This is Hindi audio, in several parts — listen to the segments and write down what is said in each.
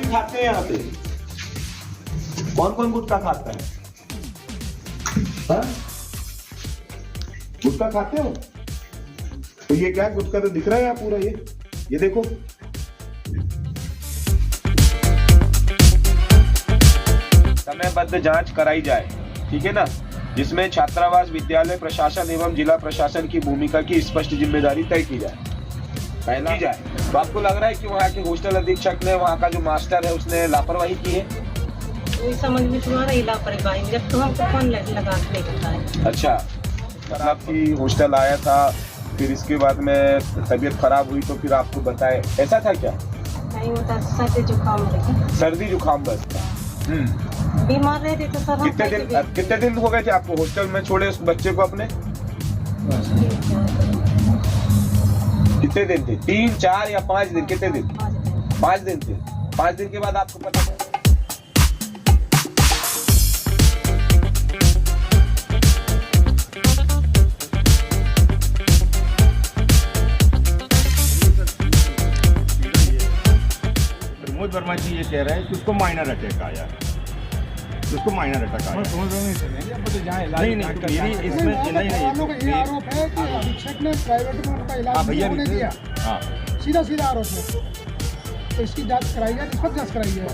खाते हैं यहाँ पे? कौन कौन गुटखा खाता है? हाँ? गुटखा खाते हो? तो ये क्या गुटखा तो दिख रहा है यहाँ पूरा, ये देखो। समयबद्ध जांच कराई जाए, ठीक है ना, जिसमें छात्रावास विद्यालय प्रशासन एवं जिला प्रशासन की भूमिका की स्पष्ट जिम्मेदारी तय की जाए। पहला की जाए। तो आपको लग रहा है कि वहाँ के हॉस्टल अधीक्षक ने, वहाँ का जो मास्टर है, उसने लापरवाही की है? समझ में तुम्हारा ही लापरवाही, जब तो हमको फोन लगा के बताया। अच्छा, आपकी हॉस्टल आया था, फिर इसके बाद में तबीयत खराब हुई तो फिर आपको बताए, ऐसा था क्या? नहीं होता, सर्दी जुकाम बस था। बीमार रहे थे तो सर। कितने दिन हो गए थे आपको हॉस्टल में छोड़े उस बच्चे को अपने? कितने दिन थे? 3, 4 या 5 दिन? कितने दिन? 5 दिन थे। 5 दिन के बाद आपको पता चला? प्रमोद वर्मा जी ये कह रहे हैं कि उसको माइनर अटैक आया है, उसको माइनर अटैक आया नहीं मेरी इसमें नहीं आरोप है कि अधीक्षक ने प्राइवेट में उनका इलाज नहीं दिया। हाँ, सीधा आरोप है। तो इसकी जांच कराई जाए, निष्पक्ष जांच कराई जाए।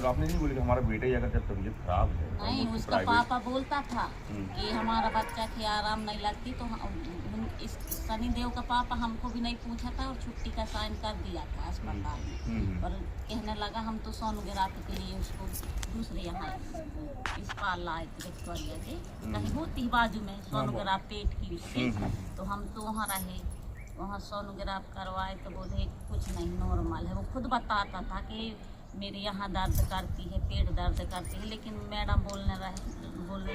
आपने नहीं बोले कि हमारा बेटा अगर जब तबीयत खराब है? नहीं, उसका पापा बोलता था कि हमारा बच्चा की आराम नहीं लगती, तो इस सनी देव का पापा हमको भी नहीं पूछा था और छुट्टी का साइन कर दिया था अस्पताल में। और कहने लगा हम तो सोनोग्राफी के लिए उसको दूसरे यहाँ इस पार लाए थे, विक्टोरिया के कहीं होती बाजू में सोनोग्राफ पेट की थी, तो हम तो वहाँ रहे, वहाँ सोनोग्राफ करवाए तो बोले कुछ नहीं, नॉर्मल है। वो खुद बताता था कि मेरे यहाँ दर्द करती है, पेट दर्द करती है, लेकिन मैडम बोलने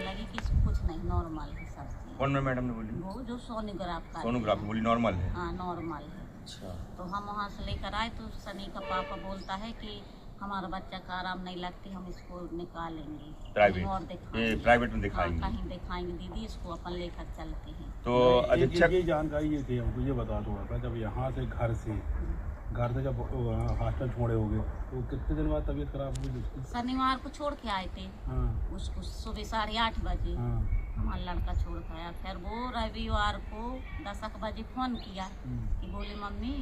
लगी कि कुछ नहीं, नॉर्मल है सब। कौन में मैडम ने बोली? वो जो सोनोग्राफ बोली नॉर्मल है। हाँ, नॉर्मल है। अच्छा। तो हम वहाँ से लेकर आए तो सनी का पापा बोलता है कि हमारा बच्चा का आराम नहीं लगती, हम इसको निकालेंगे प्राइवेट में दिखाएंगे, कहीं दिखाएंगे दीदी, इसको अपन लेकर चलते हैं। तो अधीक्षक ये जानकारी ये थी, हमको ये बता थोड़ा सा, जब यहाँ से घर से जब हॉस्टल छोड़े हो गए तो कितने दिन बाद तबीयत खराब हुई उसकी? शनिवार को छोड़ के आए थे। हाँ। उसको सुबह 8:30 बजे। हाँ। हमारा लड़का छोड़ के आया, फिर वो रविवार को 10 बजे फोन किया कि बोले मम्मी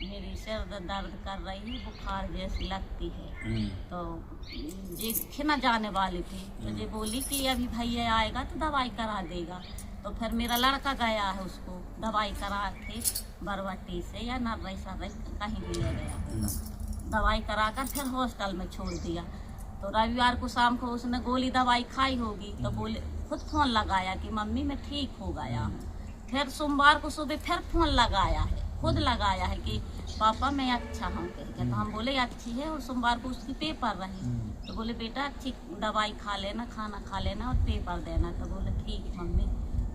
मेरी सिर दर्द कर रही है, बुखार जैसी लगती है। तो ये खिना जाने वाली थी, तो ये बोली कि अभी भैया आएगा तो दवाई करा देगा। तो फिर मेरा लड़का गया है, उसको दवाई करा के बरवट्टी से या नर्रई सर्रई कहीं भी ले गया, दवाई कराकर फिर हॉस्टल में छोड़ दिया। तो रविवार को शाम को उसने गोली दवाई खाई होगी, तो बोले खुद फोन लगाया कि मम्मी मैं ठीक हो गया हूँ। फिर सोमवार को सुबह फिर फोन लगाया है, खुद लगाया है कि पापा मैं अच्छा हूँ कह के। तो हम बोले अच्छी है, और सोमवार को उसकी पेपर रही, तो बोले बेटा अच्छी दवाई खा लेना, खाना खा लेना और पेपर देना। तो बोले ठीक मम्मी।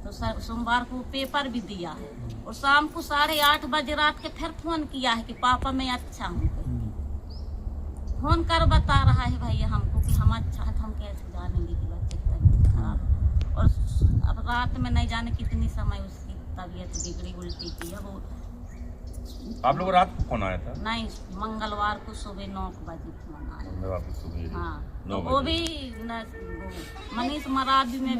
तो सोमवार को पेपर भी दिया है, और शाम को 8:30 बजे रात के फिर फोन किया है कि पापा मैं अच्छा हूँ। फोन कर बता रहा है भैया हमको कि हम अच्छा है, तो हम कैसे जानेंगे कि बच्चे की तबीयत खराब। और अब रात में नहीं जाने कितनी समय उसकी तबीयत बिगड़ी, उल्टी की है। वो आप लोगों रात को फोन आया था? नहीं, मंगलवार को सुबह 9 बजे फोन आया। हाँ, तो वो भी मनीष मराबी ने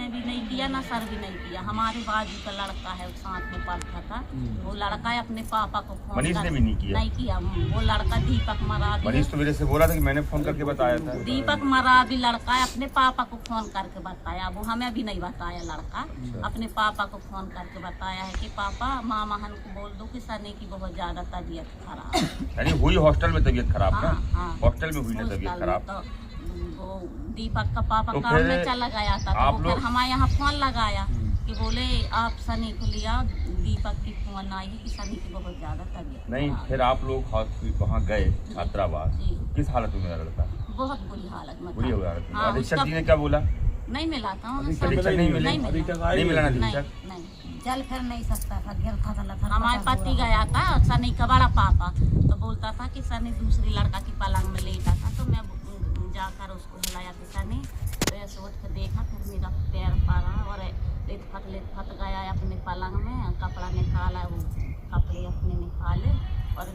भी नहीं किया, ना सर भी नहीं किया। हमारे बाजू का लड़का है, साथ में पढ़ता था, वो लड़का है अपने पापा को फोन मनीष ने भी नहीं किया। वो लड़का दीपक मराबी, मनीष तो मेरे से बोला था कि मैंने फोन करके बताया था। दीपक मराबी लड़का है, अपने पापा को फोन करके बताया। वो हमें भी नहीं बताया, लड़का अपने पापा को फोन करके बताया है कि पापा मामा हन को बोल दो कि सनी की बहुत ज्यादा तबीयत खराब। यानी हुई हॉस्टल में तबीयत खराब ना? हॉस्टल में हुई ना तबीयत खराब। तो वो दीपक का पापा काम में चला गया था, तो फिर हमारे यहाँ फोन लगाया कि बोले आप सनी को लिया, दीपक की फोन आई है कि सनी की बहुत ज्यादा तबीयत नहीं। फिर आप लोग वहाँ गए छात्रावास, किस हालत में मेरा लड़का? बहुत बुरी हालत में, बुरी हालत में। अधीक्षक जी ने क्या बोला? नहीं मिला था, नहीं मिला ना अधीक्षक। चल फिर नहीं सकता था, गिरता था। हमारे पति गया था, सनी का बड़ा पापा, तो बोलता था कि सनी दूसरी लड़का की पलंग में लेटा था, तो मैं जाकर उसको हिलाया कि सनी, तो ऐसे उठ के देखा, फिर मेरा पैर पड़ा और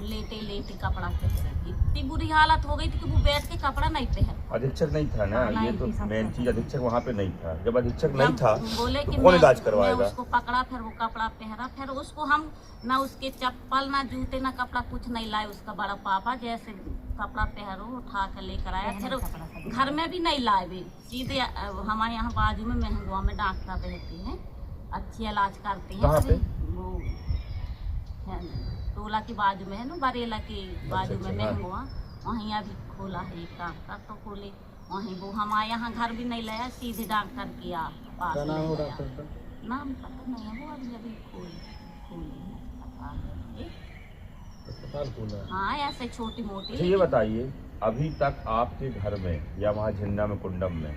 लेटे लेटे कपड़ा पहन, इतनी बुरी हालत हो गई थी कि वो बैठ के कपड़ा नहीं पहन। अधीक्षक नहीं था ना, ये तो मेन चीज, अधीक्षक वहाँ पे नहीं था। जब अधीक्षक नहीं जब था बोले तो कि कौन इलाज मैं करवाएगा? उसको पकड़ा, फिर वो कपड़ा पहना, फिर उसको हम ना उसके चप्पल ना जूते ना कपड़ा कुछ नहीं लाए। उसका बड़ा पापा जैसे कपड़ा पहनो उठा कर लेकर आया, फिर घर में भी नहीं लाए भी, सीधे हमारे यहाँ बाजू में महंगवा में डॉक्टर रहते हैं, अच्छी इलाज करते हैं। कहाँ पे? वो टोला के बाजू में है ना, बरेला के बाजू में महंगवा, वहीं अभी खोला है एक डॉक्टर, तो खोले वहीं। वो हमारे यहाँ घर भी नहीं लाया, सीधे डॉक्टर किया पास ले गया। नाम पता नहीं है, वो अभी खोली। हाँ ऐसे छोटी मोटी। अच्छा ये बताइए, अभी तक आपके घर में या वहाँ झंडा में कुंडम में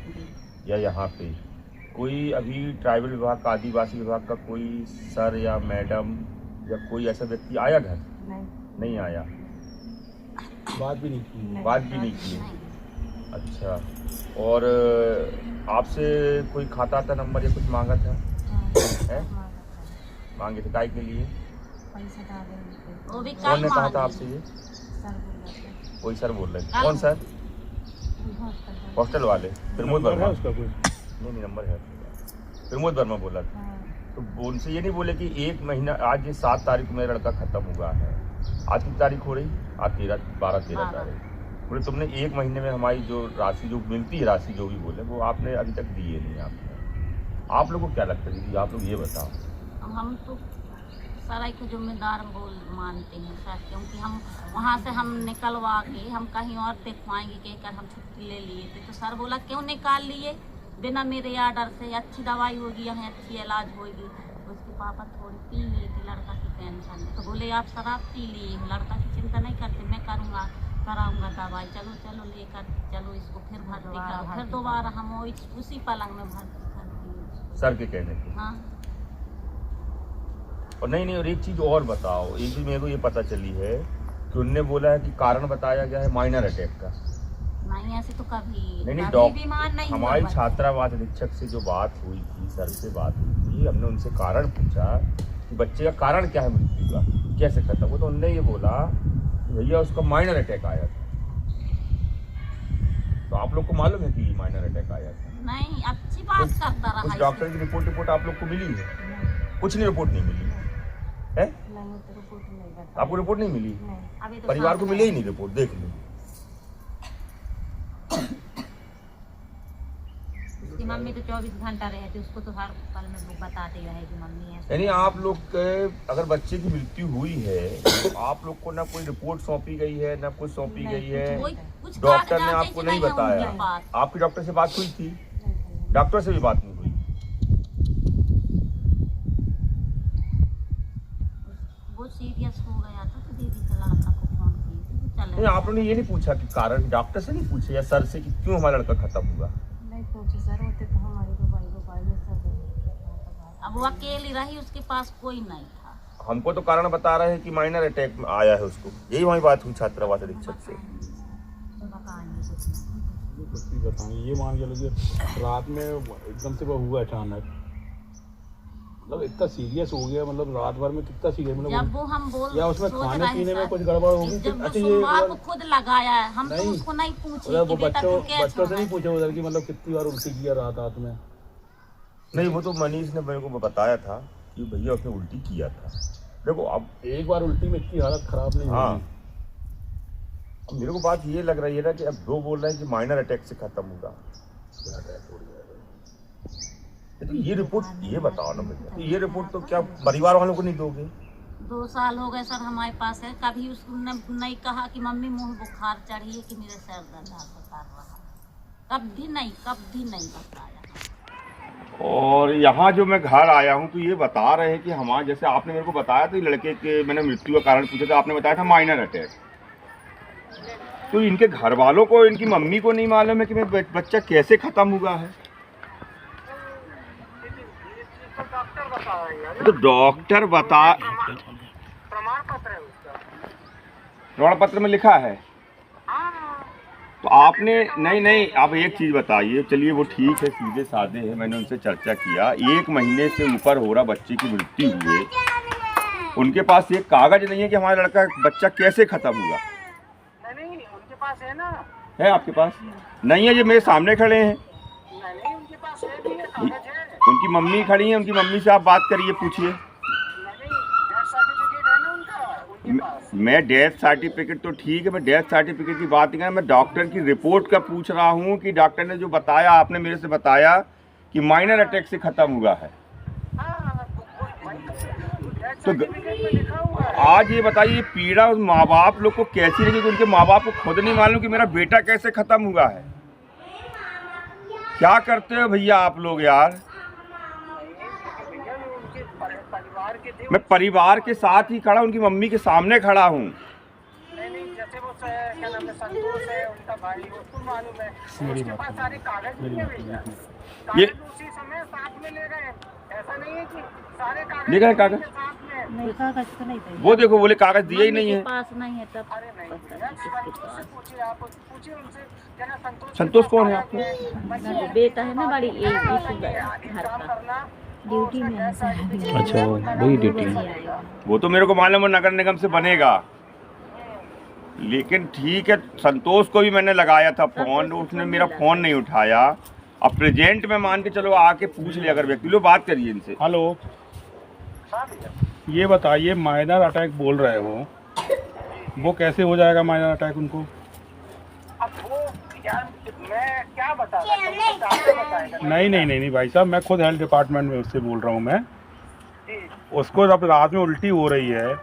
या यहाँ पे कोई अभी ट्राइबल विभाग का, आदिवासी विभाग का कोई सर या मैडम या कोई ऐसा व्यक्ति आया घर? नहीं आया। बात भी नहीं की? बात भी नहीं की। अच्छा, और आपसे कोई खाता था नंबर या कुछ मांगा था? है? मांगे थे काय के लिए? वो भी कौन ने कहा था आपसे ये? कोई सर बोल रहे थे। कौन सर? हॉस्टल वाले प्रमोद वर्मा? उसका कुछ नहीं नंबर है, प्रमोद वर्मा बोला था। तो उनसे ये नहीं बोले कि 1 महीना, आज ये 7 तारीख को मेरा लड़का खत्म हुआ है, आज की तारीख हो रही, आज 12-13 तारीख, बोले तुमने 1 महीने में हमारी जो राशि जो मिलती है, राशि जो भी बोले, वो आपने अभी तक दी है नहीं आपने। आप लोग को क्या लगता है दीदी, आप लोग ये बताओ। हम तो सराय को जिम्मेदार बोल मानते हैं सर, क्योंकि हम वहाँ से हम निकलवा के हम कहीं और दिखवाएंगे कहकर हम छुट्टी ले लिए थे, तो सर बोला क्यों निकाल लिए बिना मेरे आर्डर से, अच्छी दवाई होगी, हमें अच्छी इलाज होगी। उसके पापा थोड़ी पी लिए थे लड़का की टेंशन में, तो बोले आप शराब पी लिए, लड़का की चिंता नहीं करते, मैं करूँगा, कराऊंगा दवाई, चलो चलो लेकर चलो इसको फिर भर्ती करो। फिर दोबारा हम उसी पलंग में भर्ती कर दिए सर के कहने पे। हाँ। और नहीं, और एक चीज और बताओ, एक चीज मेरे को ये पता चली है कि उनने बोला है कि कारण बताया गया है माइनर अटैक का। नहीं ऐसे तो कभी नहीं बीमार नहीं हुआ। हमारी छात्रावास अधीक्षक से जो बात हुई थी, सर से बात हुई थी, हमने उनसे कारण पूछा कि बच्चे का कारण क्या है मृत्यु का, कैसे खत्म हुआ, तो उन्होंने ये बोला कि भैया उसका माइनर अटैक आया था। तो आप लोग को मालूम है कि माइनर अटैक आया था? नहीं, अच्छी बात करता रहा। उस डॉक्टर की रिपोर्ट आप लोग को मिली है? कुछ नहीं, रिपोर्ट नहीं मिली है? आपको रिपोर्ट नहीं मिली? अभी तो परिवार को मिली ही नहीं रिपोर्ट, देख लो। उसकी मम्मी तो 24 घंटा रहती, उसको तो हर पल में वो बताते रहे कि मम्मी है। यानी आप लोग के अगर बच्चे की मृत्यु हुई है तो आप लोग को ना कोई रिपोर्ट सौंपी गई है, ना कुछ सौंपी गई है, डॉक्टर ने आपको नहीं बताया? आपकी डॉक्टर से बात हुई थी? डॉक्टर से भी बात नहीं हुई? वो सीरियस हो गया था तो दीदी के लड़का को फोन किए थे, नहीं, आप लोगों ने ये नहीं पूछा कि कारण डॉक्टर से नहीं पूछे या सर से कि क्यों हमारा लड़का खत्म हुआ? नहीं पूछे सर, होते तो हमारे मोबाइल में सब। अब वो अकेली रही, उसके पास कोई नहीं था। हमको तो कारण बता रहे हैं कि माइनर अटैक आया है उसको, यही वही बात हुई छात्रावास अधीक्षक से। कुछ भी बताएं, ये मान के लीजिए रात में एकदम से वो हुआ अचानक, मतलब इतना सीरियस हो गया, मतलब रात भर में कितना सीरियस, मतलब जब वो हम बोल या उसमें खाने पीने में कुछ गड़बड़ होगी? अच्छा ये खुद लगाया है, हम तो उसको नहीं पूछे वो बच्चों से नहीं पूछे उधर की, मतलब कितनी बार उल्टी किया रात में? नहीं, वो तो मनीष ने मेरे को बताया था कि भैया उसने उल्टी किया था। देखो अब एक बार उल्टी में इतनी हालत खराब नहीं हाँ, होगी। अब मेरे को बात ये लग रही है ना कि अब दो बोल रहे हैं कि माइनर अटैक से खत्म होगा, तो ये रिपोर्ट ये बताओ ना भैया, तो ये रिपोर्ट तो क्या परिवार वालों को नहीं दोगे? 2 साल हो गए सर हमारे पास है, कभी उसने नहीं कहा कि मम्मी मुँह बुखार चढ़ी है कि मेरे सर दर्द बता रहा, कभी नहीं बताया। और यहाँ जो मैं घर आया हूँ तो ये बता रहे हैं कि हमारे, जैसे आपने मेरे को बताया था लड़के के, मैंने मृत्यु का कारण पूछा था, आपने बताया था माइनर अटैक, तो इनके घर वालों को, इनकी मम्मी को नहीं मालूम है कि मेरा बच्चा कैसे खत्म हुआ है? तो डॉक्टर बता, प्रमाण पत्र में लिखा है तो आपने नहीं, आप एक चीज बताइए, चलिए वो ठीक है, सीधे साधे है, मैंने उनसे चर्चा किया, 1 महीने से ऊपर हो रहा बच्चे की मृत्यु हुई, उनके पास ये कागज नहीं है कि हमारा लड़का बच्चा कैसे खत्म हुआ? नहीं उनके पास है ना, है आपके पास? नहीं है, ये मेरे सामने खड़े हैं। नहीं उनके पास है, भी है, कागज है। उनकी मम्मी खड़ी हैं, उनकी मम्मी से आप बात करिए, पूछिए। डेथ सर्टिफिकेट है ना उनका, उनके पास। मैं डेथ सर्टिफिकेट तो ठीक है, मैं डेथ सर्टिफिकेट की बात नहीं कर रहा, मैं डॉक्टर की रिपोर्ट का पूछ रहा हूँ कि डॉक्टर ने जो बताया, आपने मेरे से बताया कि माइनर अटैक से खत्म हुआ है। तो आज ये बताइए, पीड़ा उस माँ बाप लोग को कैसी लगी कि उनके माँ बाप को खुद नहीं मालूम कि मेरा बेटा कैसे खत्म हुआ है? क्या करते हो भैया आप लोग यार? मैं परिवार के साथ ही खड़ा, उनकी मम्मी के सामने खड़ा हूँ। नहीं जैसे वो क्या नाम है, संतोष है उनका भाई, उसको मालूम है, उसके पास सारे कागज नहीं है भैया। ये उसी समय साथ में ले गए, ऐसा नहीं है कि सारे कागज ले गए कागज? साथ में। नहीं कागज तो नहीं थे, वो देखो, बोले कागज दिए ही नहीं है। पास नहीं है तब। अरे नहीं भैया, संतोष से पूछिए, आप पूछिए उनसे, क्या ना संतोष कौन है आपको? बेटा है ना बड़ी एक घर का, ड्यूटी में है। अच्छा, वही ड्यूटी में। वो तो मेरे को मालूम है, नगर निगम से बनेगा। लेकिन ठीक है, संतोष को भी मैंने लगाया था फोन, उसने मेरा फोन नहीं उठाया। अब प्रेजेंट में मान के चलो, आके पूछ लिया अगर व्यक्ति, लो बात करिए इनसे। हेलो, ये बताइए, माइनर अटैक बोल रहे हो, वो कैसे हो जाएगा माइनर अटैक उनको? अब वो यार मैं क्या बता रहा हूँ, डॉक्टर बताएगा। नहीं भाई साहब, मैं खुद हेल्थ डिपार्टमेंट में उससे बोल रहा हूँ। मैं उसको जब रात में उल्टी हो रही है,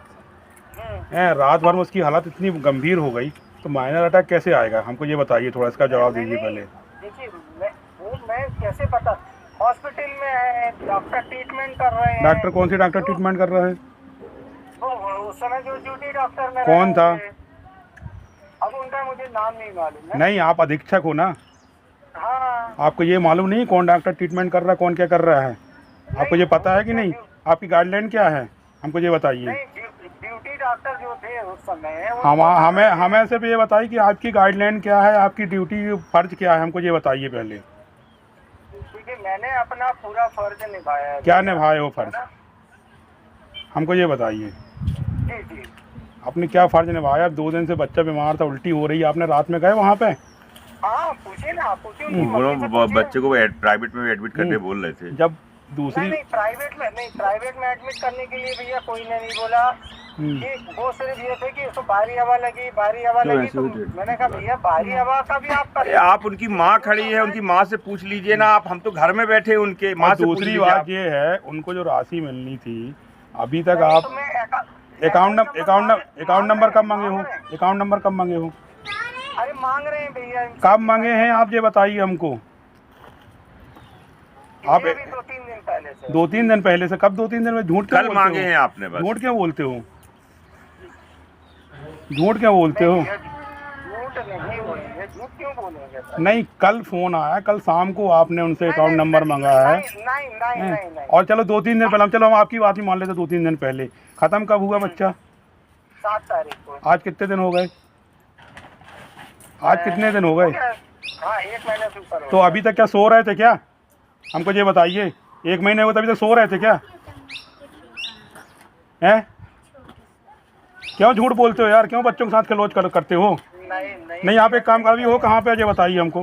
रात भर में उसकी हालत इतनी गंभीर हो गई, तो माइनर अटैक कैसे आएगा? हमको ये बताइए, थोड़ा इसका जवाब दीजिए पहले। देखिए मैं कैसे पता, हॉस्पिटल में है, डॉक्टर ट्रीटमेंट कर रहे हैं। डॉक्टर कौन सी डॉक्टर ट्रीटमेंट कर रहे हैं? वो उस समय जो ड्यूटी डॉक्टर में कौन था? अब उनका मुझे नाम नहीं मालूम है। नहीं, आप अधीक्षक हो ना? हाँ। आपको ये मालूम नहीं कौन डॉक्टर ट्रीटमेंट कर रहा है, कौन क्या कर रहा है? आपको ये पता है कि नहीं? आपकी गाइडलाइन क्या है, हमको ये बताइए। ड्यूटी डॉक्टर जो थे उस समय, हमें सिर्फ ये बताइए कि आपकी गाइडलाइन क्या है, आपकी ड्यूटी फर्ज क्या है, हमको ये बताइए पहले। क्योंकि मैंने अपना पूरा फर्ज निभाया है। क्या निभाए हो फर्ज, हमको ये बताइए। जी आपने क्या फर्ज निभाया? 2 दिन से बच्चा बीमार था, उल्टी हो रही है, आपने रात में गए वहाँ पे? हाँ पूछिए ना, पूछिए। बच्चे को प्राइवेट में एडमिट करने बोल रहे थे। जब दूसरी नहीं प्राइवेट में एडमिट करने के लिए भैया कोई ने नहीं बोला कि वो सिर्फ ये थे कि उसको भारी हवा लगी तो मैंने कहा भैया भारी हवा का भी आप उनकी माँ खड़ी है, उनकी माँ से पूछ लीजिए ना आप, हम तो घर में बैठे उनके माँ से। दूसरी बात ये है, उनको जो राशि मिलनी थी अभी तक आप अकाउंट नंबर कब मांगे हो? अकाउंट नंबर कब मांगे हो? अरे मांग रहे हैं भैया। कब मांगे हैं आप ये बताइए हमको। आप 2-3 दिन पहले से। 2-3 दिन पहले से? कब 2-3 दिन में? झूठ कल मांगे हैं आपने? बस झूठ क्यों बोलते हो? झूठ क्यों बोलते हो? झूठ नहीं बोलेंगे, झूठ क्यों बोलेंगे? नहीं, कल फोन आया, कल शाम को आपने उनसे अकाउंट नंबर मंगाया है। नहीं। और चलो 2-3 दिन पहले, चलो हम आपकी बात ही मान लेते, 2-3 दिन पहले खत्म कब हुआ बच्चा? 7 तारीख को। आज कितने दिन हो गए? आज कितने दिन हो गए? हाँ 1 महीने से ऊपर। तो अभी तक क्या सो रहे थे क्या? हमको ये बताइए, 1 महीने हुए तो अभी तक सो रहे थे क्या? हैं? क्यों झूठ बोलते हो यार? क्यों बच्चों के साथ खिलवाड़ करते हो? नहीं आप एक काम कर, अभी हो कहाँ पे ये बताइए हमको।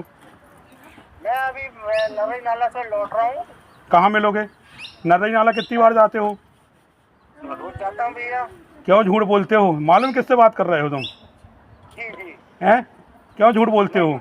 मैं अभी नरई नाला से लौट रहा हूँ। कहाँ मिलोगे? नरई नाला कितनी बार जाते हो? रोज जाता हूँ भैया। क्यों झूठ बोलते हो? मालूम किससे बात कर रहे हो तुम? जी। हैं? क्यों झूठ बोलते हो?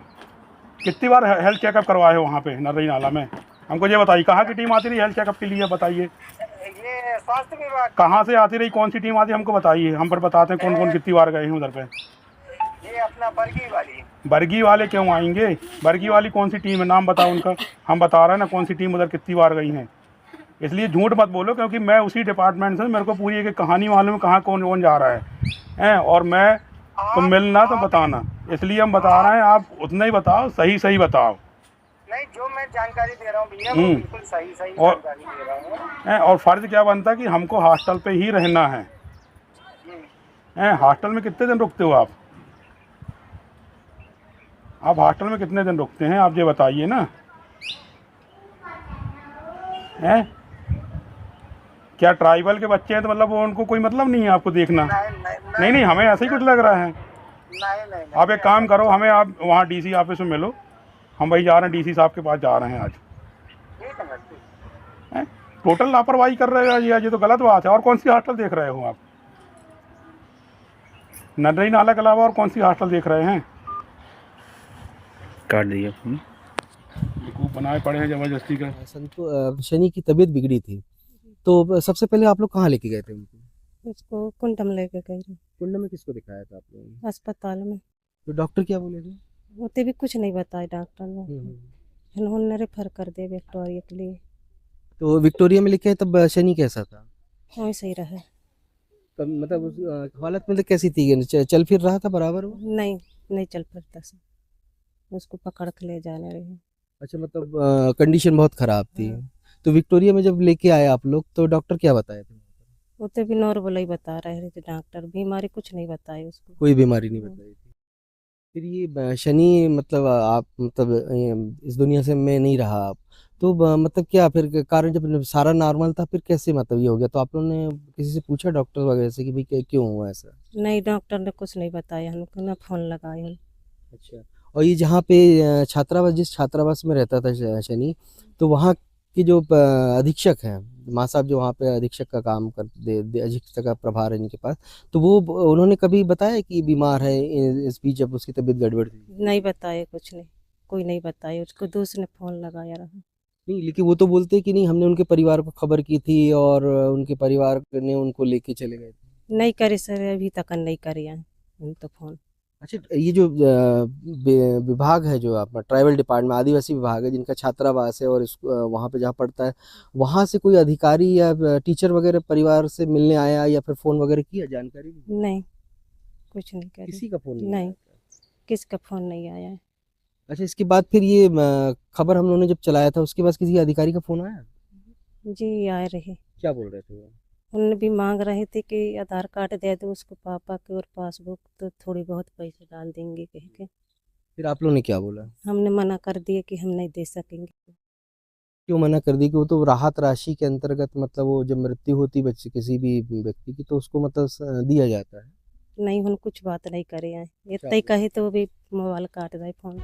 कितनी बार हेल्थ चेकअप करवाए हो वहाँ पे नरई नाला में? हमको ये बताइए, कहाँ की टीम आती रही हेल्थ चेकअप के लिए? बताइए। ये स्वास्थ्य विभाग। कहाँ से आती रही, कौन सी टीम आती है हमको बताइए, हम पर बताते हैं कौन कौन कितनी बार गए हैं उधर पे। ये अपना बरगी वाली। बरगी वाले क्यों आएंगे? बरगी वाली कौन सी टीम है, नाम बताओ उनका। हम बता रहे हैं ना कौन सी टीम उधर कितनी बार गई हैं। इसलिए झूठ मत बोलो, क्योंकि मैं उसी डिपार्टमेंट से, मेरे को पूरी एक कहानी मालूम है कहाँ कौन कौन जा रहा है और मैं तो मिलना तो बताना, इसलिए हम बता रहे हैं। आप उतना ही बताओ, सही बताओ। नहीं, जो मैं जानकारी दे रहा हूँ भैया वो बिल्कुल सही जानकारी दे रहा हूँ। और फर्ज क्या बनता है कि हमको हॉस्टल पे ही रहना है। हॉस्टल में कितने दिन रुकते हो आप? हॉस्टल में कितने दिन रुकते हैं आप ये बताइए ना। क्या ट्राइबल के बच्चे हैं तो मतलब वो उनको कोई मतलब नहीं है आपको देखना? नहीं नहीं, हमें ऐसे ही कुछ लग रहा है। आप एक काम करो, हमें आप वहाँ डीसी ऑफिस में मिलो, हम वही जा रहे हैं, डीसी साहब के पास जा रहे हैं आज। हैं? टोटल लापरवाही कर रहे हो ये तो गलत बात है। और कौन सी हॉस्टल देख रहे हो आप? नदरी नाला के अलावा और कौन सी हॉस्टल देख रहे हैं? काट दिया बेवकूफ़ बनाए पड़े हैं जबरदस्ती का। शनि की तबीयत बिगड़ी थी, तो सबसे पहले आप लोग कहाँ लेके गए थे उनको? उसको कुंडम लेके गई थी, कुंड में किसको दिखाया था आप लोगों ने? अस्पताल में। तो डॉक्टर क्या बोले थे? होते भी कुछ नहीं बताया डॉक्टर ने, इन्होंने रेफर कर दिया विक्टोरिया के लिए। तो विक्टोरिया में लेके आए तब शनि कैसा था? वहीं सही रहा। तब मतलब उस हालत में कैसी थी? चल फिर रहा था बराबर वो? नहीं चल पड़ता से, उसको पकड़ के ले जाने रहे। अच्छा, मतलब कंडीशन बहुत खराब थी। तो विक्टोरिया में जब लेके आए आप लोग तो डॉक्टर क्या बताए थे? होते भी नॉर्मल ही बता रहे थे डॉक्टर, बीमारी कुछ नहीं बताई उसको। कोई बीमारी नहीं बताई थी। फिर ये शनि मतलब आप मतलब इस दुनिया से में नहीं रहा आप, तो मतलब क्या फिर कारण जब सारा नॉर्मल था फिर कैसे मतलब ये हो गया? तो आप लोगों ने किसी से पूछा डॉक्टर वगैरह से कि भाई क्यों हुआ ऐसा? नहीं, डॉक्टर ने कुछ नहीं बताया हमको, ना फोन लगाया। अच्छा, और ये जहाँ पे छात्रावास, जिस छात्रावास में रहता था शनि, तो वहाँ की जो अधीक्षक हैं, माँ साहब जो वहाँ पे अधीक्षक का काम कर अधीक्षक का प्रभार है इनके पास, तो वो उन्होंने कभी बताया कि बीमार है इस बीच जब उसकी तबीयत गड़बड़ थी? नहीं बताया, कुछ नहीं, कोई नहीं बताया उसको। दूसरे ने फोन लगाया रहा। नहीं, लेकिन वो तो बोलते हैं कि नहीं, हमने उनके परिवार को खबर की थी और उनके परिवार ने उनको लेके चले गए थे। नहीं करे सर, अभी तक नहीं करे हैं उन तो फोन। अच्छा, ये जो विभाग है जो आपका ट्राइबल डिपार्टमेंट, आदिवासी विभाग है जिनका छात्रावास है और वहाँ पे जहाँ पढ़ता है, वहाँ से कोई अधिकारी या टीचर वगैरह परिवार से मिलने आया या फिर फोन वगैरह किया? जानकारी नहीं, कुछ नहीं करे। किसी का फोन नहीं नहीं, आया? किसका फोन नहीं आया है। अच्छा, इसके बाद फिर ये खबर हम लोगों ने जब चलाया था उसके बाद किसी अधिकारी का फोन आया? जी आए रहे, क्या बोल रहे थे वो? उन्होंने भी मांग रहे थे कि आधार कार्ड दे दो उसको पापा के और पासबुक, तो थोड़ी बहुत पैसे डाल देंगे कह के। फिर आप लोगों ने क्या बोला? हमने मना कर दिया कि हम नहीं दे सकेंगे। क्यों मना कर दी? कि वो तो राहत राशि के अंतर्गत, मतलब वो जब मृत्यु होती बच्चे किसी भी व्यक्ति की तो उसको मतलब दिया जाता है। नहीं, उन कुछ बात नहीं करे हैं, इतना ही कहे तो वो भी मोबाइल काट दे फोन।